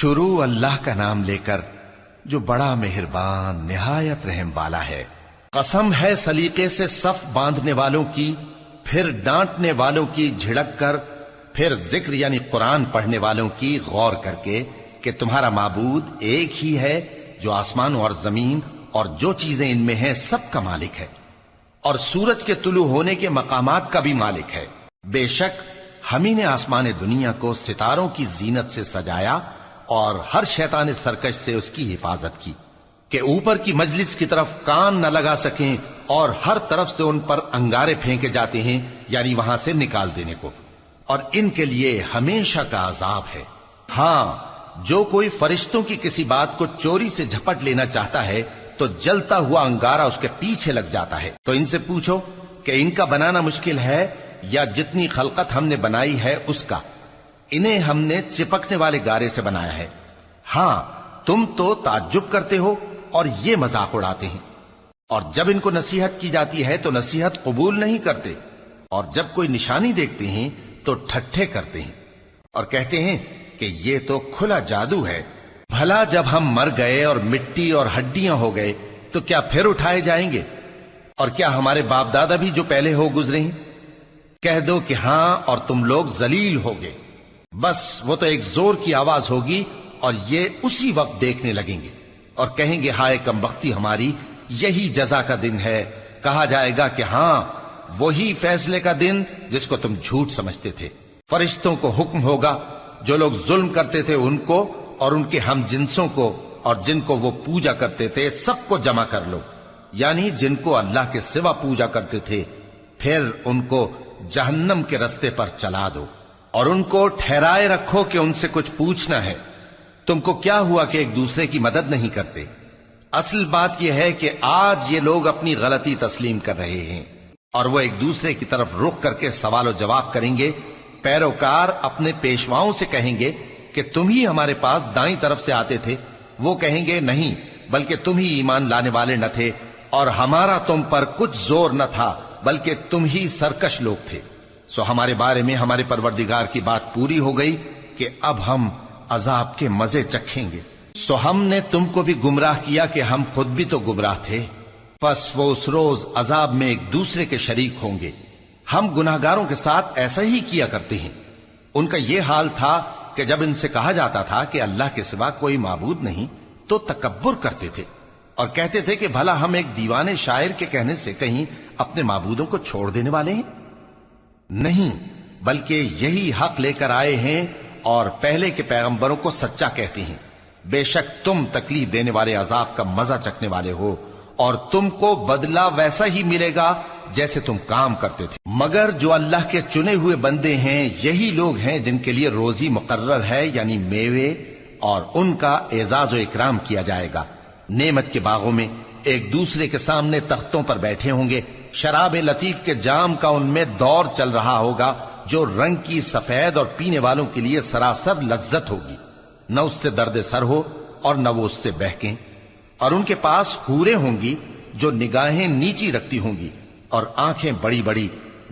شروع اللہ کا نام لے کر جو بڑا مہربان نہایت رحم والا ہے۔ قسم ہے سلیقے سے صف باندھنے والوں کی، پھر ڈانٹنے والوں کی جھڑک کر، پھر ذکر یعنی قرآن پڑھنے والوں کی غور کر کے کہ تمہارا معبود ایک ہی ہے جو آسمان اور زمین اور جو چیزیں ان میں ہیں سب کا مالک ہے، اور سورج کے طلوع ہونے کے مقامات کا بھی مالک ہے۔ بے شک ہم ہی نے آسمان دنیا کو ستاروں کی زینت سے سجایا اور ہر شیطان سرکش سے اس کی حفاظت کی کہ اوپر کی مجلس کی طرف کان نہ لگا سکیں، اور ہر طرف سے ان پر انگارے پھینکے جاتے ہیں یعنی وہاں سے نکال دینے کو، اور ان کے لیے ہمیشہ کا عذاب ہے۔ ہاں، جو کوئی فرشتوں کی کسی بات کو چوری سے جھپٹ لینا چاہتا ہے تو جلتا ہوا انگارہ اس کے پیچھے لگ جاتا ہے۔ تو ان سے پوچھو کہ ان کا بنانا مشکل ہے یا جتنی خلقت ہم نے بنائی ہے اس کا؟ انہیں ہم نے چپکنے والے گارے سے بنایا ہے۔ ہاں، تم تو تعجب کرتے ہو اور یہ مذاق اڑاتے ہیں، اور جب ان کو نصیحت کی جاتی ہے تو نصیحت قبول نہیں کرتے، اور جب کوئی نشانی دیکھتے ہیں تو ٹھٹھے کرتے ہیں اور کہتے ہیں کہ یہ تو کھلا جادو ہے۔ بھلا جب ہم مر گئے اور مٹی اور ہڈیاں ہو گئے تو کیا پھر اٹھائے جائیں گے؟ اور کیا ہمارے باپ دادا بھی جو پہلے ہو گزرے ہیں؟ کہہ دو کہ ہاں، اور تم لوگ ذلیل ہوگے۔ بس وہ تو ایک زور کی آواز ہوگی اور یہ اسی وقت دیکھنے لگیں گے اور کہیں گے ہائے کمبختی ہماری، یہی جزا کا دن ہے۔ کہا جائے گا کہ ہاں، وہی فیصلے کا دن جس کو تم جھوٹ سمجھتے تھے۔ فرشتوں کو حکم ہوگا جو لوگ ظلم کرتے تھے ان کو اور ان کے ہم جنسوں کو اور جن کو وہ پوجا کرتے تھے سب کو جمع کر لو، یعنی جن کو اللہ کے سوا پوجا کرتے تھے، پھر ان کو جہنم کے رستے پر چلا دو اور ان کو ٹھہرائے رکھو کہ ان سے کچھ پوچھنا ہے۔ تم کو کیا ہوا کہ ایک دوسرے کی مدد نہیں کرتے؟ اصل بات یہ ہے کہ آج یہ لوگ اپنی غلطی تسلیم کر رہے ہیں اور وہ ایک دوسرے کی طرف رخ کر کے سوال و جواب کریں گے۔ پیروکار اپنے پیشواؤں سے کہیں گے کہ تم ہی ہمارے پاس دائیں طرف سے آتے تھے۔ وہ کہیں گے نہیں، بلکہ تم ہی ایمان لانے والے نہ تھے، اور ہمارا تم پر کچھ زور نہ تھا، بلکہ تم ہی سرکش لوگ تھے۔ سو ہمارے بارے میں ہمارے پروردگار کی بات پوری ہو گئی کہ اب ہم عذاب کے مزے چکھیں گے۔ سو ہم نے تم کو بھی گمراہ کیا کہ ہم خود بھی تو گمراہ تھے، پس وہ اس روز عذاب میں ایک دوسرے کے شریک ہوں گے۔ ہم گناہگاروں کے ساتھ ایسا ہی کیا کرتے ہیں۔ ان کا یہ حال تھا کہ جب ان سے کہا جاتا تھا کہ اللہ کے سوا کوئی معبود نہیں تو تکبر کرتے تھے اور کہتے تھے کہ بھلا ہم ایک دیوانے شاعر کے کہنے سے کہیں اپنے معبودوں کو چھوڑ دینے والے ہیں؟ نہیں، بلکہ یہی حق لے کر آئے ہیں اور پہلے کے پیغمبروں کو سچا کہتے ہیں۔ بے شک تم تکلیف دینے والے عذاب کا مزہ چکھنے والے ہو، اور تم کو بدلہ ویسا ہی ملے گا جیسے تم کام کرتے تھے۔ مگر جو اللہ کے چنے ہوئے بندے ہیں یہی لوگ ہیں جن کے لیے روزی مقرر ہے، یعنی میوے، اور ان کا اعزاز و اکرام کیا جائے گا۔ نعمت کے باغوں میں ایک دوسرے کے سامنے تختوں پر بیٹھے ہوں گے، شراب لطیف کے جام کا ان میں دور چل رہا ہوگا جو رنگ کی سفید اور پینے والوں کے لیے سراسر لذت ہوگی، نہ اس سے درد سر ہو اور نہ وہ اس سے بہکیں۔ اور ان کے پاس حوریں ہوں گی جو نگاہیں نیچی رکھتی ہوں گی اور آنکھیں بڑی بڑی،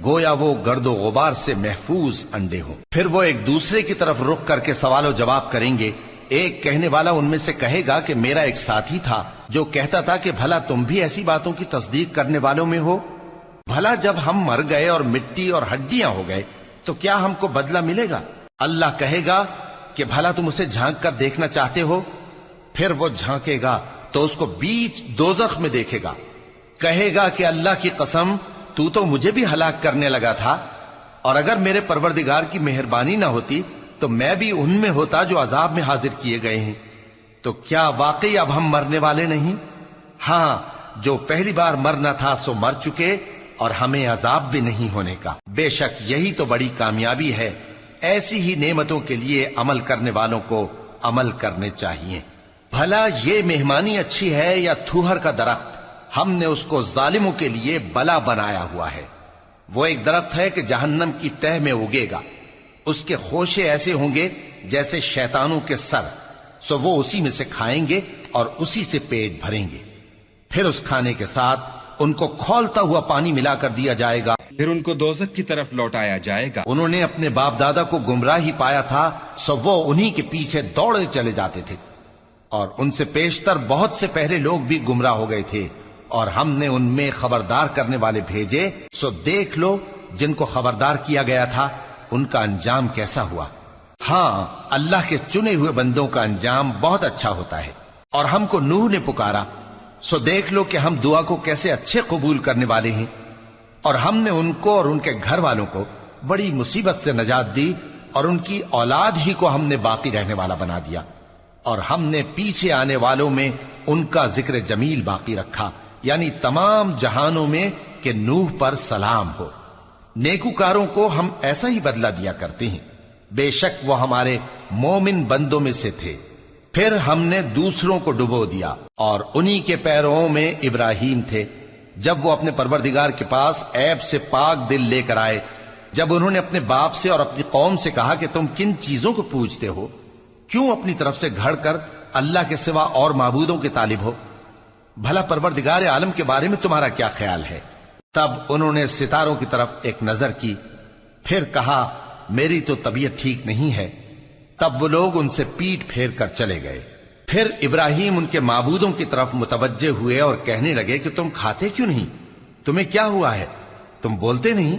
گویا وہ گرد و غبار سے محفوظ انڈے ہوں۔ پھر وہ ایک دوسرے کی طرف رخ کر کے سوال و جواب کریں گے۔ ایک کہنے والا ان میں سے کہے گا کہ میرا ایک ساتھی تھا جو کہتا تھا کہ بھلا تم بھی ایسی باتوں کی تصدیق کرنے والوں میں ہو؟ بھلا جب ہم مر گئے اور مٹی اور ہڈیاں ہو گئے تو کیا ہم کو بدلہ ملے گا؟ اللہ کہے گا کہ بھلا تم اسے جھانک کر دیکھنا چاہتے ہو؟ پھر وہ جھانکے گا تو اس کو بیچ دوزخ میں دیکھے گا، کہے گا کہ اللہ کی قسم تو مجھے بھی ہلاک کرنے لگا تھا، اور اگر میرے پروردگار کی مہربانی نہ ہوتی تو میں بھی ان میں ہوتا جو عذاب میں حاضر کیے گئے ہیں۔ تو کیا واقعی اب ہم مرنے والے نہیں؟ ہاں، جو پہلی بار مرنا تھا سو مر چکے، اور ہمیں عذاب بھی نہیں ہونے کا۔ بے شک یہی تو بڑی کامیابی ہے۔ ایسی ہی نعمتوں کے لیے عمل کرنے والوں کو عمل کرنے چاہیے۔ بھلا یہ مہمانی اچھی ہے یا تھوہر کا درخت؟ ہم نے اس کو ظالموں کے لیے بلا بنایا ہوا ہے۔ وہ ایک درخت ہے کہ جہنم کی تہ میں اگے گا، اس کے خوشے ایسے ہوں گے جیسے شیطانوں کے سر، سو وہ اسی میں سے کھائیں گے اور اسی سے پیٹ بھریں گے۔ پھر اس کھانے کے ساتھ ان کو کھولتا ہوا پانی ملا کر دیا جائے گا، پھر ان کو دوزخ کی طرف لوٹایا جائے گا۔ انہوں نے اپنے باپ دادا کو گمراہ ہی پایا تھا، سو وہ انہی کے پیچھے دوڑے چلے جاتے تھے، اور ان سے پیشتر بہت سے پہلے لوگ بھی گمراہ ہو گئے تھے، اور ہم نے ان میں خبردار کرنے والے بھیجے، سو دیکھ لو جن کو خبردار کیا گیا تھا ان کا انجام کیسا ہوا۔ ہاں، اللہ کے چنے ہوئے بندوں کا انجام بہت اچھا ہوتا ہے۔ اور ہم کو نوح نے پکارا، سو دیکھ لو کہ ہم دعا کو کیسے اچھے قبول کرنے والے ہیں، اور ہم نے ان کو اور ان کے گھر والوں کو بڑی مصیبت سے نجات دی، اور ان کی اولاد ہی کو ہم نے باقی رہنے والا بنا دیا، اور ہم نے پیچھے آنے والوں میں ان کا ذکر جمیل باقی رکھا، یعنی تمام جہانوں میں کہ نوح پر سلام ہو۔ نیکوکاروں کو ہم ایسا ہی بدلہ دیا کرتے ہیں، بے شک وہ ہمارے مومن بندوں میں سے تھے۔ پھر ہم نے دوسروں کو ڈبو دیا، اور انہی کے پیروں میں ابراہیم تھے، جب وہ اپنے پروردگار کے پاس عیب سے پاک دل لے کر آئے، جب انہوں نے اپنے باپ سے اور اپنی قوم سے کہا کہ تم کن چیزوں کو پوجتے ہو، کیوں اپنی طرف سے گھڑ کر اللہ کے سوا اور معبودوں کے طالب ہو؟ بھلا پروردگار عالم کے بارے میں تمہارا کیا خیال ہے؟ تب انہوں نے ستاروں کی طرف ایک نظر کی، پھر کہا میری تو طبیعت ٹھیک نہیں ہے۔ تب وہ لوگ ان سے پیٹ پھیر کر چلے گئے۔ پھر ابراہیم ان کے معبودوں کی طرف متوجہ ہوئے اور کہنے لگے کہ تم کھاتے کیوں نہیں؟ تمہیں کیا ہوا ہے؟ تم بولتے نہیں؟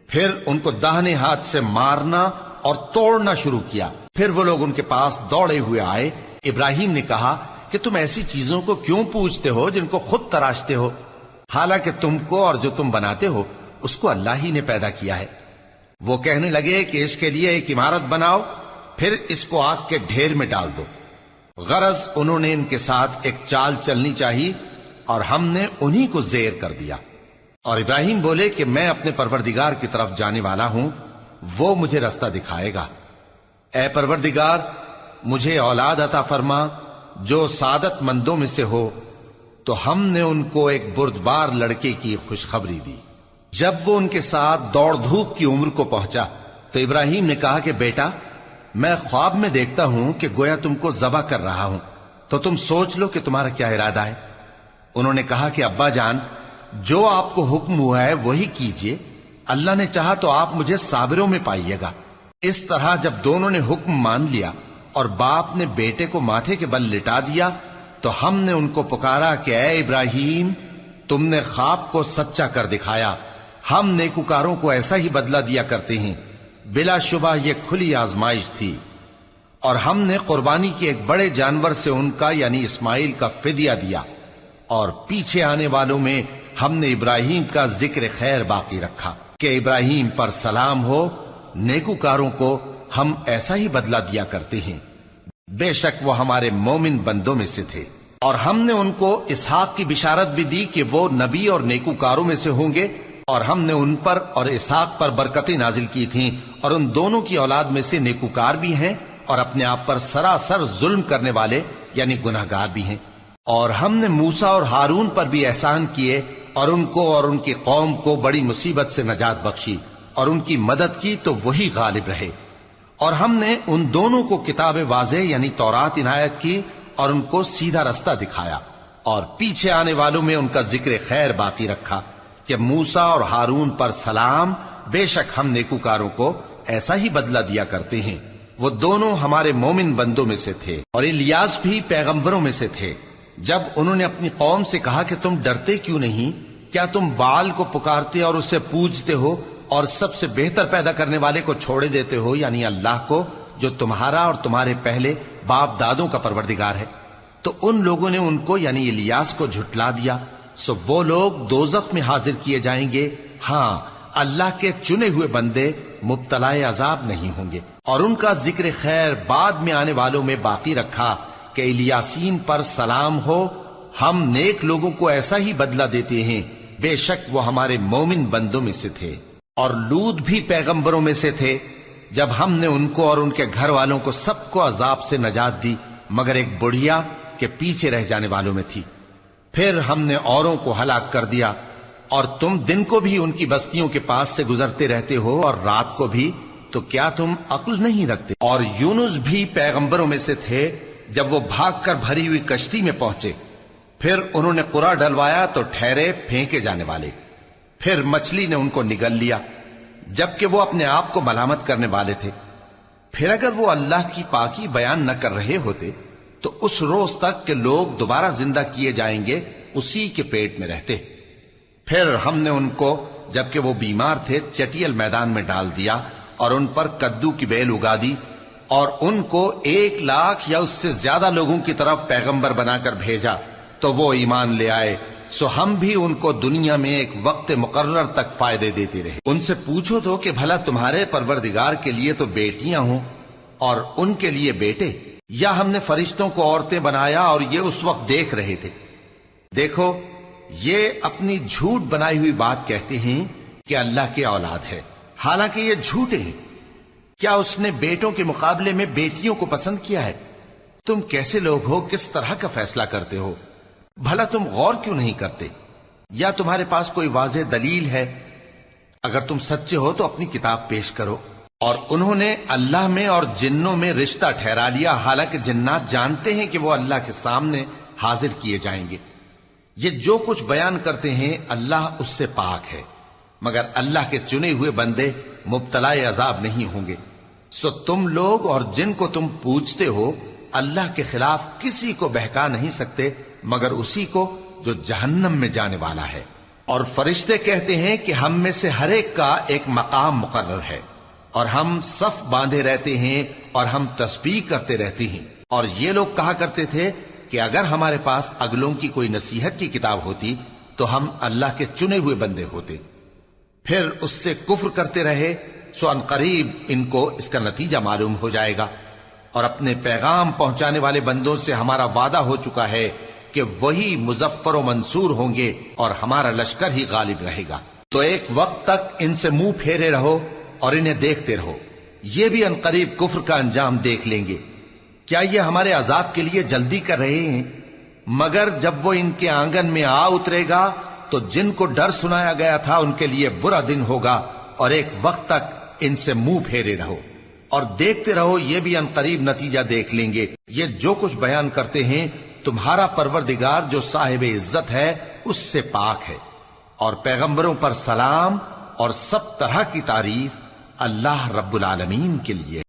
پھر ان کو داہنے ہاتھ سے مارنا اور توڑنا شروع کیا۔ پھر وہ لوگ ان کے پاس دوڑے ہوئے آئے۔ ابراہیم نے کہا کہ تم ایسی چیزوں کو کیوں پوجتے ہو جن کو خود تراشتے ہو، حالانکہ تم کو اور جو تم بناتے ہو اس کو اللہ ہی نے پیدا کیا ہے۔ وہ کہنے لگے کہ اس کے لیے ایک عمارت بناؤ، پھر اس کو آگ کے ڈھیر میں ڈال دو۔ غرض انہوں نے ان کے ساتھ ایک چال چلنی چاہی، اور ہم نے انہی کو زیر کر دیا۔ اور ابراہیم بولے کہ میں اپنے پروردگار کی طرف جانے والا ہوں، وہ مجھے رستہ دکھائے گا۔ اے پروردگار، مجھے اولاد عطا فرما جو سعادت مندوں میں سے ہو۔ تو ہم نے ان کو ایک بردبار لڑکے کی خوشخبری دی۔ جب وہ ان کے ساتھ دوڑ دھوپ کی عمر کو پہنچا تو ابراہیم نے کہا کہ بیٹا، میں خواب میں دیکھتا ہوں کہ گویا تم کو ذبح کر رہا ہوں، تو تم سوچ لو کہ تمہارا کیا ارادہ ہے۔ انہوں نے کہا کہ ابا جان، جو آپ کو حکم ہوا ہے وہی کیجئے، اللہ نے چاہا تو آپ مجھے صابروں میں پائیے گا۔ اس طرح جب دونوں نے حکم مان لیا اور باپ نے بیٹے کو ماتھے کے بل لٹا دیا، تو ہم نے ان کو پکارا کہ اے ابراہیم، تم نے خواب کو سچا کر دکھایا، ہم نیکوکاروں کو ایسا ہی بدلہ دیا کرتے ہیں۔ بلا شبہ یہ کھلی آزمائش تھی، اور ہم نے قربانی کی ایک بڑے جانور سے ان کا یعنی اسماعیل کا فدیہ دیا، اور پیچھے آنے والوں میں ہم نے ابراہیم کا ذکر خیر باقی رکھا کہ ابراہیم پر سلام ہو۔ نیکوکاروں کو ہم ایسا ہی بدلہ دیا کرتے ہیں، بے شک وہ ہمارے مومن بندوں میں سے تھے۔ اور ہم نے ان کو اسحاق کی بشارت بھی دی کہ وہ نبی اور نیکوکاروں میں سے ہوں گے، اور ہم نے ان پر اور اسحاق پر برکتیں نازل کی تھیں، اور ان دونوں کی اولاد میں سے نیکوکار بھی ہیں اور اپنے آپ پر سراسر ظلم کرنے والے یعنی گناہگار بھی ہیں۔ اور ہم نے موسیٰ اور ہارون پر بھی احسان کیے، اور ان کو اور ان کی قوم کو بڑی مصیبت سے نجات بخشی، اور ان کی مدد کی تو وہی غالب رہے۔ اور ہم نے ان دونوں کو کتاب واضح یعنی تورات عنایت کی، اور ان کو سیدھا رستہ دکھایا، اور پیچھے آنے والوں میں ان کا ذکر خیر باقی رکھا کہ موسیٰ اور ہارون پر سلام، بے شک ہم نیکوکاروں کو ایسا ہی بدلہ دیا کرتے ہیں۔ وہ دونوں ہمارے مومن بندوں میں سے تھے، اور الیاس بھی پیغمبروں میں سے تھے۔ جب انہوں نے اپنی قوم سے کہا کہ تم ڈرتے کیوں نہیں؟ کیا تم بال کو پکارتے اور اسے پوجتے ہو، اور سب سے بہتر پیدا کرنے والے کو چھوڑے دیتے ہو یعنی اللہ کو، جو تمہارا اور تمہارے پہلے باپ دادوں کا پروردگار ہے؟ تو ان لوگوں نے ان کو یعنی الیاس کو جھٹلا دیا، سو وہ لوگ دوزخ میں حاضر کیے جائیں گے۔ ہاں، اللہ کے چنے ہوئے بندے مبتلا عذاب نہیں ہوں گے۔ اور ان کا ذکر خیر بعد میں آنے والوں میں باقی رکھا کہ الیاسین پر سلام ہو، ہم نیک لوگوں کو ایسا ہی بدلہ دیتے ہیں، بے شک وہ ہمارے مومن بندوں میں سے تھے۔ اور لوط بھی پیغمبروں میں سے تھے، جب ہم نے ان کو اور ان کے گھر والوں کو سب کو عذاب سے نجات دی، مگر ایک بڑھیا کہ پیچھے رہ جانے والوں میں تھی۔ پھر ہم نے اوروں کو ہلاک کر دیا، اور تم دن کو بھی ان کی بستیوں کے پاس سے گزرتے رہتے ہو اور رات کو بھی، تو کیا تم عقل نہیں رکھتے؟ اور یونس بھی پیغمبروں میں سے تھے، جب وہ بھاگ کر بھری ہوئی کشتی میں پہنچے، پھر انہوں نے قرا ڈلوایا تو ٹھہرے پھینکے جانے والے. پھر مچھلی نے ان کو نگل لیا جبکہ وہ اپنے آپ کو ملامت کرنے والے تھے. پھر اگر وہ اللہ کی پاکی بیان نہ کر رہے ہوتے تو اس روز تک کہ لوگ دوبارہ زندہ کیے جائیں گے اسی کے پیٹ میں رہتے. پھر ہم نے ان کو جبکہ وہ بیمار تھے چٹیل میدان میں ڈال دیا اور ان پر کدو کی بیل اگا دی اور ان کو 1,00,000 یا اس سے زیادہ لوگوں کی طرف پیغمبر بنا کر بھیجا تو وہ ایمان لے آئے. سو ہم بھی ان کو دنیا میں ایک وقت مقرر تک فائدے دیتے رہے. ان سے پوچھو تو کہ بھلا تمہارے پروردگار کے لیے تو بیٹیاں ہوں اور ان کے لیے بیٹے، یا ہم نے فرشتوں کو عورتیں بنایا اور یہ اس وقت دیکھ رہے تھے؟ دیکھو یہ اپنی جھوٹ بنائی ہوئی بات کہتے ہیں کہ اللہ کی اولاد ہے، حالانکہ یہ جھوٹے ہیں. کیا اس نے بیٹوں کے مقابلے میں بیٹیوں کو پسند کیا ہے؟ تم کیسے لوگ ہو، کس طرح کا فیصلہ کرتے ہو؟ بھلا تم غور کیوں نہیں کرتے؟ یا تمہارے پاس کوئی واضح دلیل ہے؟ اگر تم سچے ہو تو اپنی کتاب پیش کرو. اور انہوں نے اللہ میں اور جنوں میں رشتہ ٹھہرا لیا، حالانکہ جنات جانتے ہیں کہ وہ اللہ کے سامنے حاضر کیے جائیں گے. یہ جو کچھ بیان کرتے ہیں اللہ اس سے پاک ہے، مگر اللہ کے چنے ہوئے بندے مبتلا عذاب نہیں ہوں گے. سو تم لوگ اور جن کو تم پوچھتے ہو اللہ کے خلاف کسی کو بہکا نہیں سکتے مگر اسی کو جو جہنم میں جانے والا ہے. اور فرشتے کہتے ہیں کہ ہم میں سے ہر ایک کا ایک مقام مقرر ہے اور ہم صف باندھے رہتے ہیں اور ہم تسبیح کرتے رہتے ہیں. اور یہ لوگ کہا کرتے تھے کہ اگر ہمارے پاس اگلوں کی کوئی نصیحت کی کتاب ہوتی تو ہم اللہ کے چنے ہوئے بندے ہوتے. پھر اس سے کفر کرتے رہے، سو ان قریب ان کو اس کا نتیجہ معلوم ہو جائے گا. اور اپنے پیغام پہنچانے والے بندوں سے ہمارا وعدہ ہو چکا ہے کہ وہی مظفر و منصور ہوں گے اور ہمارا لشکر ہی غالب رہے گا. تو ایک وقت تک ان سے منہ پھیرے رہو اور انہیں دیکھتے رہو، یہ بھی ان قریب کفر کا انجام دیکھ لیں گے. کیا یہ ہمارے عذاب کے لیے جلدی کر رہے ہیں؟ مگر جب وہ ان کے آنگن میں آ اترے گا تو جن کو ڈر سنایا گیا تھا ان کے لیے برا دن ہوگا. اور ایک وقت تک ان سے منہ پھیرے رہو اور دیکھتے رہو، یہ بھی ان قریب نتیجہ دیکھ لیں گے. یہ جو کچھ بیان کرتے ہیں تمہارا پروردگار جو صاحب عزت ہے اس سے پاک ہے. اور پیغمبروں پر سلام اور سب طرح کی تعریف اللہ رب العالمین کے لیے.